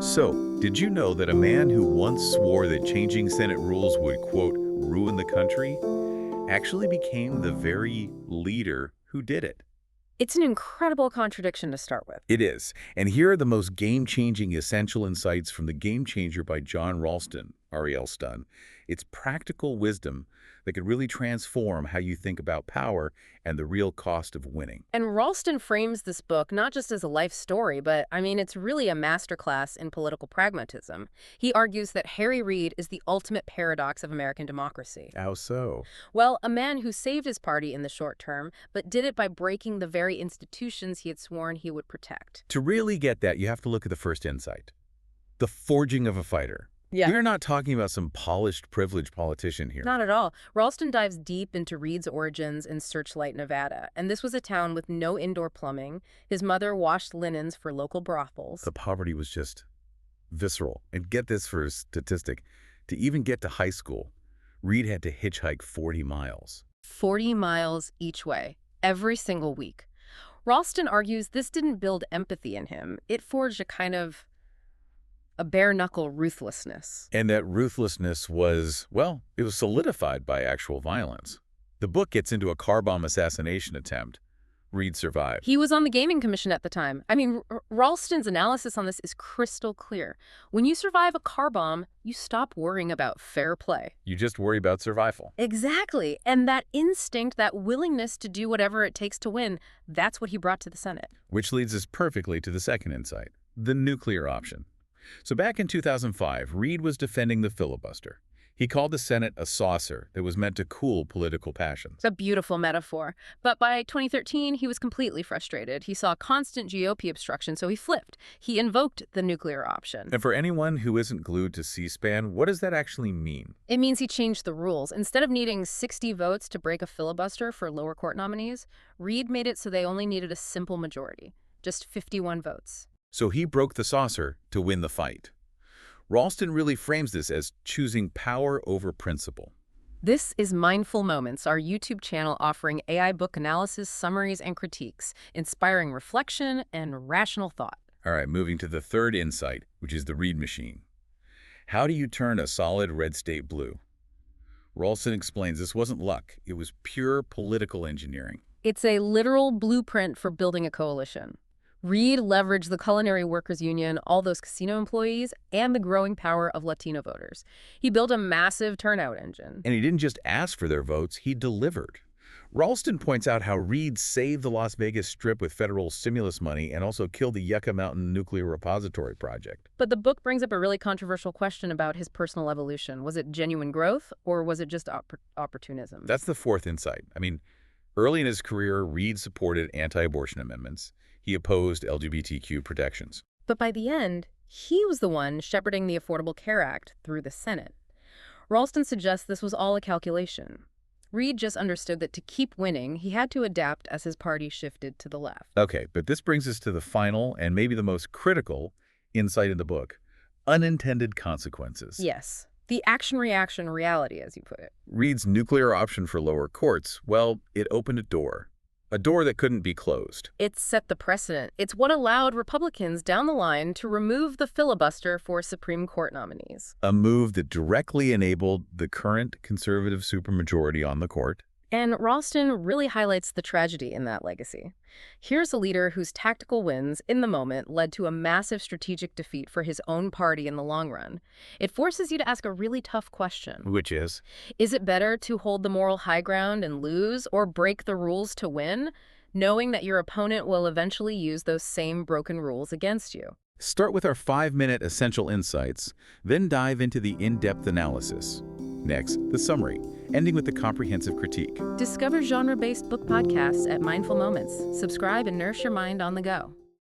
So, did you know that a man who once swore that changing Senate rules would, quote, ruin the country, actually became the very leader who did it? It's an incredible contradiction to start with. It is. And here are the most game-changing essential insights from The Game Changer by Jon Ralston, R-E-L-Ston. It's practical wisdom that could really transform how you think about power and the real cost of winning. And Ralston frames this book not just as a life story, but, it's really a masterclass in political pragmatism. He argues that Harry Reid is the ultimate paradox of American democracy. How so? Well, a man who saved his party in the short term, but did it by breaking the very institutions he had sworn he would protect. To really get that, you have to look at the first insight. The forging of a fighter. Yeah. We're not talking about some polished, privileged politician here. Not at all. Ralston dives deep into Reid's origins in Searchlight, Nevada, and this was a town with no indoor plumbing. His mother washed linens for local brothels. The poverty was just visceral. And get this for a statistic. To even get to high school, Reid had to hitchhike 40 miles. 40 miles each way, every single week. Ralston argues this didn't build empathy in him. It forged a bare-knuckle ruthlessness. And that ruthlessness was, well, it was solidified by actual violence. The book gets into a car bomb assassination attempt. Reid survived. He was on the Gaming Commission at the time. Ralston's analysis on this is crystal clear. When you survive a car bomb, you stop worrying about fair play. You just worry about survival. Exactly. And that instinct, that willingness to do whatever it takes to win, that's what he brought to the Senate. Which leads us perfectly to the second insight, the nuclear option. So back in 2005, Reid was defending the filibuster. He called the Senate a saucer that was meant to cool political passions. It's a beautiful metaphor. But by 2013, he was completely frustrated. He saw constant GOP obstruction, so he flipped. He invoked the nuclear option. And for anyone who isn't glued to C-SPAN, what does that actually mean? It means he changed the rules. Instead of needing 60 votes to break a filibuster for lower court nominees, Reid made it so they only needed a simple majority, just 51 votes. So he broke the saucer to win the fight. Ralston really frames this as choosing power over principle. This is Mindful Moments, our YouTube channel offering AI book analysis, summaries, and critiques, inspiring reflection and rational thought. All right, moving to the third insight, which is the Reid machine. How do you turn a solid red state blue? Ralston explains this wasn't luck. It was pure political engineering. It's a literal blueprint for building a coalition. Reid leveraged the Culinary Workers Union, all those casino employees, and the growing power of Latino voters. He built a massive turnout engine. And he didn't just ask for their votes, he delivered. Ralston points out how Reid saved the Las Vegas Strip with federal stimulus money and also killed the Yucca Mountain Nuclear Repository Project. But the book brings up a really controversial question about his personal evolution. Was it genuine growth, or was it just opportunism? That's the fourth insight. Early in his career, Reid supported anti-abortion amendments. He opposed LGBTQ protections. But by the end, he was the one shepherding the Affordable Care Act through the Senate. Ralston suggests this was all a calculation. Reid just understood that to keep winning, he had to adapt as his party shifted to the left. Okay, but this brings us to the final and maybe the most critical insight in the book, unintended consequences. Yes, the action-reaction reality, as you put it. Reid's nuclear option for lower courts, well, it opened a door that couldn't be closed. It set the precedent. It's what allowed Republicans down the line to remove the filibuster for Supreme Court nominees. A move that directly enabled the current conservative supermajority on the court. And Ralston really highlights the tragedy in that legacy. Here's a leader whose tactical wins in the moment led to a massive strategic defeat for his own party in the long run. It forces you to ask a really tough question. Which is? Is it better to hold the moral high ground and lose, or break the rules to win, knowing that your opponent will eventually use those same broken rules against you? Start with our 5-minute essential insights, then dive into the in-depth analysis. Next, the summary, ending with the comprehensive critique. Discover genre-based book podcasts at Mindful Moments. Subscribe and nourish your mind on the go.